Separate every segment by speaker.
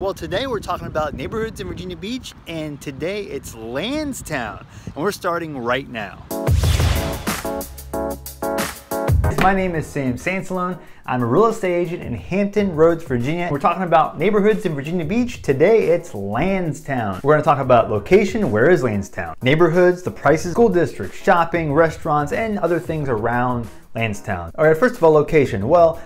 Speaker 1: Well, today we're talking about neighborhoods in Virginia Beach, and today it's Landstown, and we're starting right now. My name is Sam Sansalone. I'm a real estate agent in Hampton Roads, Virginia. We're talking about neighborhoods in Virginia Beach. Today it's Landstown. We're going to talk about location. Where is Landstown? Neighborhoods, the prices, school districts, shopping, restaurants, and other things around Landstown. All right, first of all, location. Well,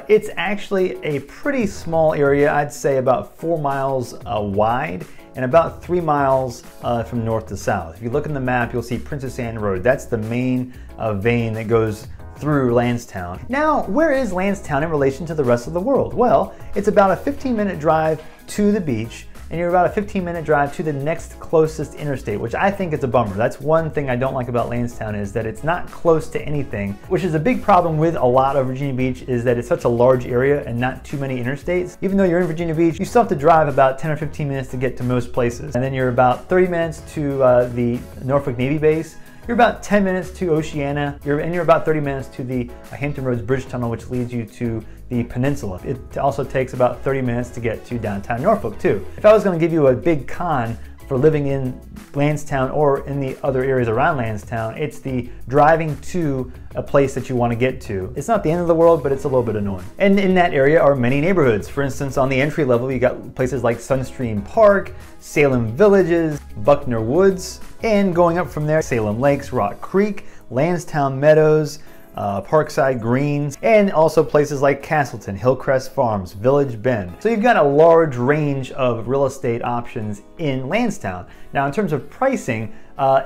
Speaker 1: it's actually a pretty small area. I'd say about 4 miles wide and about 3 miles from north to south. If you look in the map, you'll see Princess Anne Road. That's the main vein that goes through Landstown. Now, where is Landstown in relation to the rest of the world? Well, it's about a 15-minute drive to the beach, and you're about a 15-minute drive to the next closest interstate, which I think is a bummer. That's one thing I don't like about Landstown, is that it's not close to anything, which is a big problem with a lot of Virginia Beach, is that it's such a large area and not too many interstates. Even though you're in Virginia Beach, you still have to drive about 10 or 15 minutes to get to most places. And then you're about 30 minutes to the Norfolk Navy base. You're about 10 minutes to Oceana, and you're about 30 minutes to the Hampton Roads Bridge Tunnel, which leads you to the peninsula. It also takes about 30 minutes to get to downtown Norfolk too. If I was going to give you a big con for living in Landstown or in the other areas around Landstown, it's the driving to a place that you want to get to. It's not the end of the world, but it's a little bit annoying. And in that area are many neighborhoods. For instance, on the entry level, you got places like Sunstream Park, Salem Villages, Buckner Woods, and going up from there, Salem Lakes, Rock Creek, Landstown Meadows, Parkside Greens, and also places like Castleton, Hillcrest Farms, Village Bend. So you've got a large range of real estate options in Landstown. Now, in terms of pricing,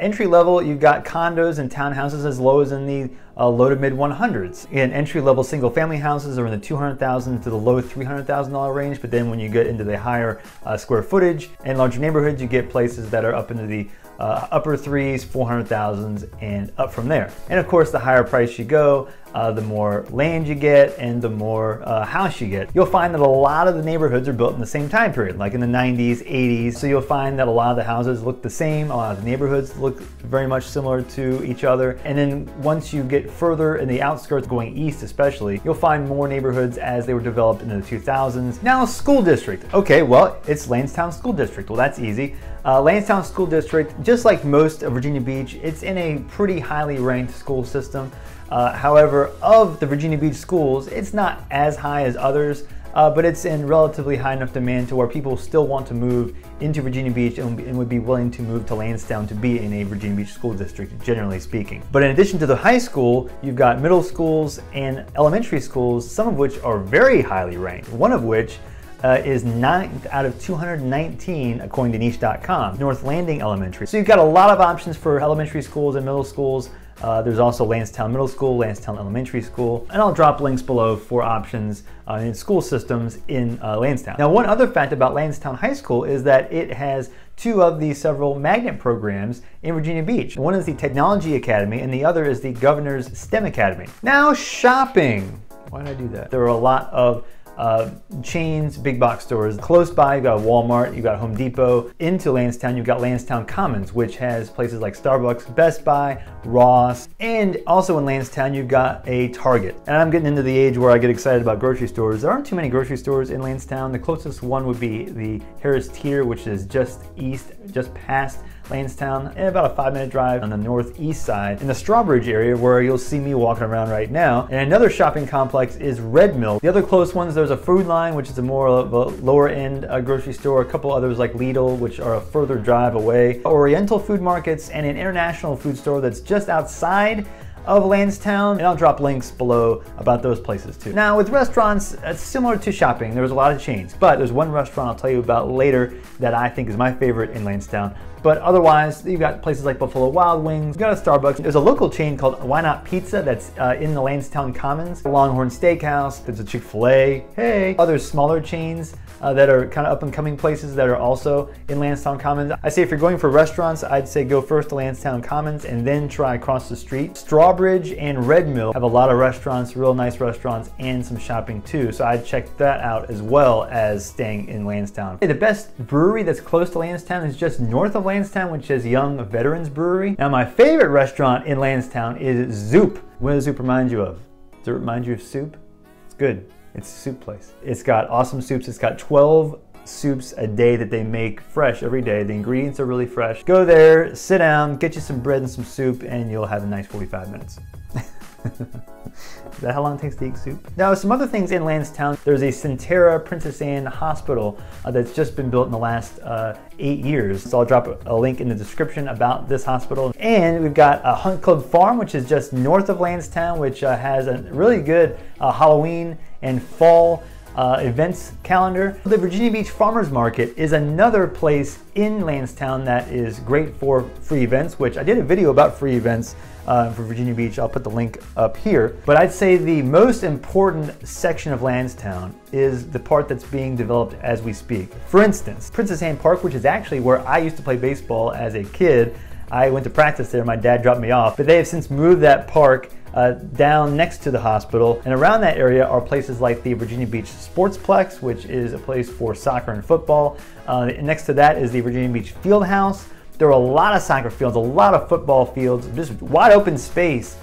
Speaker 1: entry level, you've got condos and townhouses as low as in the low to mid 100s. And entry level single family houses are in the $200,000 to the low $300,000 range. But then when you get into the higher square footage and larger neighborhoods, you get places that are up into the upper threes, 400,000s, and up from there. And of course, the higher price you go, the more land you get and the more house you get. You'll find that a lot of the neighborhoods are built in the same time period, like in the 90s, 80s. So you'll find that a lot of the houses look the same, a lot of the neighborhoods look very much similar to each other. And then once you get further in the outskirts, going east especially, you'll find more neighborhoods as they were developed in the 2000s. Now, school district. Okay, well, it's Landstown School District. Well, that's easy. Landstown School District, just like most of Virginia Beach, it's in a pretty highly ranked school system. However, of the Virginia Beach schools, it's not as high as others, but it's in relatively high enough demand to where people still want to move into Virginia Beach and would be willing to move to Landstown to be in a Virginia Beach school district, generally speaking. But in addition to the high school, you've got middle schools and elementary schools, some of which are very highly ranked, one of which is 9th out of 219 according to niche.com, North Landing Elementary. So you've got a lot of options for elementary schools and middle schools. There's also Landstown Middle School, Landstown Elementary School, and I'll drop links below for options in school systems in Landstown. Now, one other fact about Landstown High School is that it has two of the several magnet programs in Virginia Beach. One is the Technology Academy and the other is the Governor's STEM Academy. Now, shopping. Why did I do that? There are a lot of chains, big box stores. Close by, you've got Walmart, you've got Home Depot. Into Landstown, you've got Landstown Commons, which has places like Starbucks, Best Buy, Ross, and also in Landstown, you've got a Target. And I'm getting into the age where I get excited about grocery stores. There aren't too many grocery stores in Landstown. The closest one would be the Harris Teeter, which is just east, just past Landstown, and about a 5-minute drive on the northeast side in the Strawbridge area, where you'll see me walking around right now. And another shopping complex is Red Mill. The other close ones, there's a Food Line, which is a more of a lower end grocery store, a couple others like Lidl, which are a further drive away, Oriental Food Markets, and an international food store that's just outside of Landstown, and I'll drop links below about those places too. Now, with restaurants, it's similar to shopping. There's a lot of chains, but there's one restaurant I'll tell you about later that I think is my favorite in Landstown. But otherwise, you've got places like Buffalo Wild Wings, you've got a Starbucks. There's a local chain called Why Not Pizza that's in the Landstown Commons. Longhorn Steakhouse, there's a Chick-fil-A, hey. Other smaller chains that are kind of up and coming places that are also in Landstown Commons. I say if you're going for restaurants, I'd say go first to Landstown Commons and then try across the street. Strawbridge and Red Mill have a lot of restaurants, real nice restaurants, and some shopping too. So I'd check that out as well as staying in Landstown. The best brewery that's close to Landstown is just north of Landstown, which is Young Veterans Brewery. Now, my favorite restaurant in Landstown is Zoup. What does Zoup remind you of? Does it remind you of soup? It's good. It's a soup place. It's got awesome soups. It's got 12 soups a day that they make fresh every day. The ingredients are really fresh. Go there, sit down, get you some bread and some soup, and you'll have a nice 45 minutes. Is that how long it takes to eat soup? Now, some other things in Landstown. There's a Sentara Princess Anne hospital that's just been built in the last 8 years. So I'll drop a link in the description about this hospital. And we've got a Hunt Club Farm, which is just north of Landstown, which has a really good Halloween and fall events calendar. The Virginia Beach Farmers Market is another place in Landstown that is great for free events, which I did a video about free events for Virginia Beach. I'll put the link up here. But I'd say the most important section of Landstown is the part that's being developed as we speak. For instance, Princess Anne Park, which is actually where I used to play baseball as a kid. I went to practice there, my dad dropped me off, but they have since moved that park down next to the hospital, and around that area are places like the Virginia Beach Sportsplex, which is a place for soccer and football. Next to that is the Virginia Beach Fieldhouse. There are a lot of soccer fields, a lot of football fields, just wide open space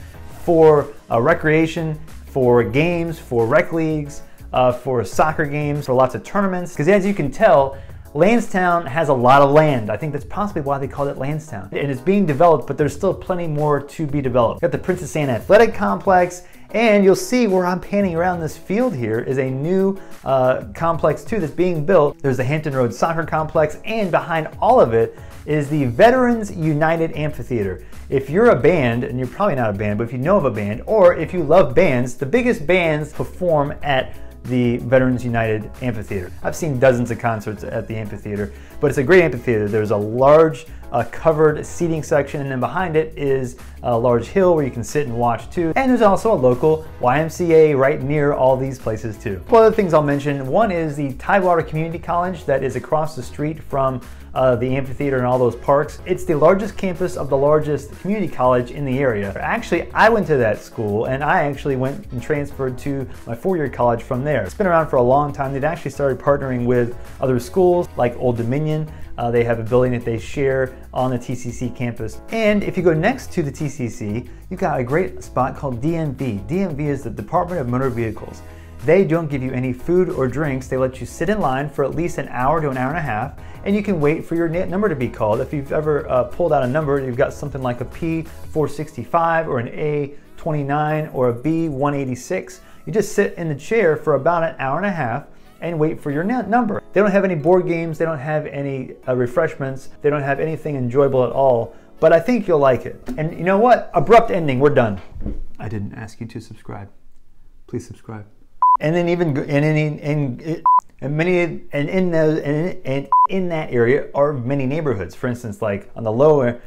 Speaker 1: for recreation, for games, for rec leagues, for soccer games, for lots of tournaments. Because as you can tell, Landstown has a lot of land. I think that's possibly why they called it Landstown. And it's being developed, but there's still plenty more to be developed. Got the Princess Anne Athletic Complex, and you'll see where I'm panning around this field here is a new complex too that's being built. There's the Hampton Roads Soccer Complex, and behind all of it is the Veterans United Amphitheater. If you're a band, and you're probably not a band, but if you know of a band, or if you love bands, the biggest bands perform at the Veterans United Amphitheater. I've seen dozens of concerts at the amphitheater, but it's a great amphitheater. There's a large covered seating section, and then behind it is a large hill where you can sit and watch too. And there's also a local YMCA right near all these places too. A couple other things I'll mention. One is the Tidewater Community College that is across the street from the amphitheater and all those parks. It's the largest campus of the largest community college in the area. Actually, I went to that school, and I actually went and transferred to my four-year college from there. It's been around for a long time. They've actually started partnering with other schools like Old Dominion. They have a building that they share on the TCC campus. And if you go next to the TCC, you've got a great spot called DMV. DMV is the Department of Motor Vehicles. They don't give you any food or drinks. They let you sit in line for at least an hour to an hour and a half, and you can wait for your number to be called. If you've ever pulled out a number, you've got something like a P465 or an A29 or a B186, you just sit in the chair for about an hour and a half and wait for your number. They don't have any board games, they don't have any refreshments, they don't have anything enjoyable at all, but I think you'll like it. And you know what? Abrupt ending, we're done. I didn't ask you to subscribe. Please subscribe. And then even in that area are many neighborhoods. For instance, like on the lower